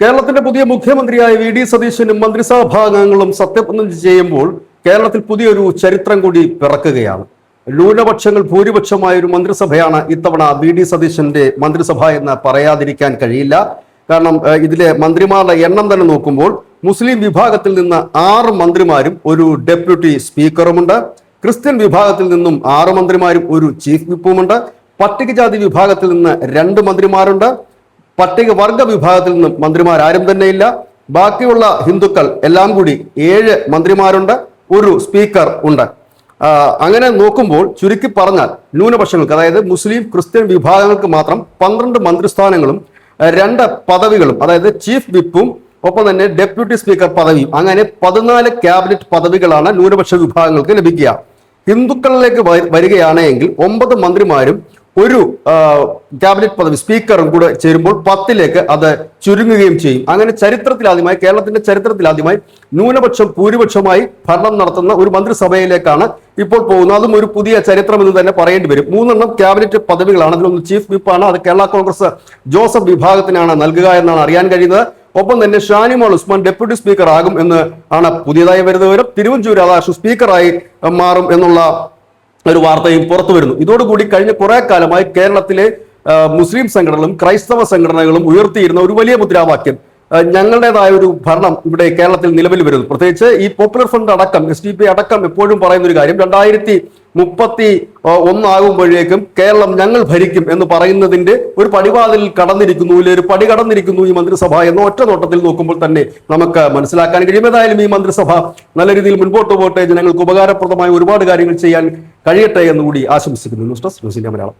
കേരളത്തിന്റെ പുതിയ മുഖ്യമന്ത്രിയായ വി.ഡി. സതീശനും മന്ത്രിസഭാംഗങ്ങളും സത്യപ്രതിജ്ഞ ചെയ്യുമ്പോൾ കേരളത്തിൽ പുതിയൊരു ചരിത്രം കൂടി പിറക്കുകയാണ്. ന്യൂനപക്ഷങ്ങൾ ഭൂരിപക്ഷമായ ഒരു മന്ത്രിസഭയാണ് ഇത്തവണ വി.ഡി. സതീശന്റെ മന്ത്രിസഭ എന്ന് പറയാതിരിക്കാൻ കഴിയില്ല. കാരണം ഇതിലെ മന്ത്രിമാരുടെ എണ്ണം തന്നെ നോക്കുമ്പോൾ മുസ്ലിം വിഭാഗത്തിൽ നിന്ന് 6 മന്ത്രിമാരും ഒരു ഡെപ്യൂട്ടി സ്പീക്കറുമുണ്ട്. ക്രിസ്ത്യൻ വിഭാഗത്തിൽ നിന്നും 6 മന്ത്രിമാരും ഒരു ചീഫ് വിപ്പുമുണ്ട്. പട്ടികജാതി വിഭാഗത്തിൽ നിന്ന് 2 മന്ത്രിമാരുണ്ട്. പട്ടികവർഗ വിഭാഗത്തിൽ നിന്നും മന്ത്രിമാരും തന്നെയില്ല. ബാക്കിയുള്ള ഹിന്ദുക്കൾ എല്ലാം കൂടി 7 മന്ത്രിമാരുണ്ട്, ഒരു സ്പീക്കർ ഉണ്ട്. അങ്ങനെ നോക്കുമ്പോൾ ചുരുക്കി പറഞ്ഞാൽ ന്യൂനപക്ഷങ്ങൾക്ക്, അതായത് മുസ്ലിം ക്രിസ്ത്യൻ വിഭാഗങ്ങൾക്ക് മാത്രം 12 മന്ത്രിസ്ഥാനങ്ങളും 2 പദവികളും, അതായത് ചീഫ് വിപ്പും ഒപ്പം തന്നെ ഡെപ്യൂട്ടി സ്പീക്കർ പദവിയും, അങ്ങനെ 14 ക്യാബിനറ്റ് പദവികളാണ് ന്യൂനപക്ഷ വിഭാഗങ്ങൾക്ക് ലഭിക്കുക. ഹിന്ദുക്കളിലേക്ക് വരികയാണെങ്കിൽ 9 മന്ത്രിമാരും ഒരു ക്യാബിനറ്റ് പദവി സ്പീക്കറും കൂടെ ചേരുമ്പോൾ 10ലേക്ക് അത് ചുരുങ്ങുകയും ചെയ്യും. അങ്ങനെ ചരിത്രത്തിലാദ്യമായി, കേരളത്തിന്റെ ചരിത്രത്തിലാദ്യമായി ന്യൂനപക്ഷം ഭൂരിപക്ഷമായി ഭരണം നടത്തുന്ന ഒരു മന്ത്രിസഭയിലേക്കാണ് ഇപ്പോൾ പോകുന്നത്. അതും ഒരു പുതിയ ചരിത്രം എന്ന് തന്നെ പറയേണ്ടി വരും. 3 ക്യാബിനറ്റ് പദവികളാണ്. അതിലൊന്ന് ചീഫ് വിപ്പാണ്. അത് കേരള കോൺഗ്രസ് ജോസഫ് വിഭാഗത്തിനാണ് നൽകുക എന്നാണ് അറിയാൻ കഴിയുന്നത്. ഒപ്പം തന്നെ ഷാനിമോൾ ഉസ്മാൻ ഡെപ്യൂട്ടി സ്പീക്കർ ആകും എന്ന് ആണ് പുതിയതായി വരുന്ന വിവരം. തിരുവഞ്ചൂർ രാധാകൃഷ്ണൻ സ്പീക്കറായി മാറും എന്നുള്ള ഒരു വാർത്തയും പുറത്തു വരുന്നു. ഇതോടുകൂടി കഴിഞ്ഞ കുറെ കാലമായി കേരളത്തിലെ മുസ്ലിം സംഘടനകളും ക്രൈസ്തവ സംഘടനകളും ഉയർത്തിയിരുന്ന ഒരു വലിയ മുദ്രാവാക്യം, ഞങ്ങളുടേതായ ഒരു ഭരണം ഇവിടെ കേരളത്തിൽ നിലവിൽ വരുന്നു. പ്രത്യേകിച്ച് ഈ പോപ്പുലർ ഫ്രണ്ട് അടക്കം, SDP അടക്കം എപ്പോഴും പറയുന്ന ഒരു കാര്യം, 2031 ആകുമ്പോഴേക്കും കേരളം ഞങ്ങൾ ഭരിക്കും എന്ന് പറയുന്നതിന്റെ ഒരു പടിവാതിലിൽ കടന്നിരിക്കുന്നു, ഒരു പടി കടന്നിരിക്കുന്നു ഈ മന്ത്രിസഭ എന്ന ഒറ്റ നോട്ടത്തിൽ നോക്കുമ്പോൾ തന്നെ നമുക്ക് മനസ്സിലാക്കാൻ കഴിയും. ഏതായാലും ഈ മന്ത്രിസഭ നല്ല രീതിയിൽ മുൻപോട്ട് പോട്ടെ, ജനങ്ങൾക്ക് ഉപകാരപ്രദമായ ഒരുപാട് കാര്യങ്ങൾ ചെയ്യാൻ കഴിയട്ടെ എന്നുകൂടി ആശംസിക്കുന്നു. News desk news India Malayalam.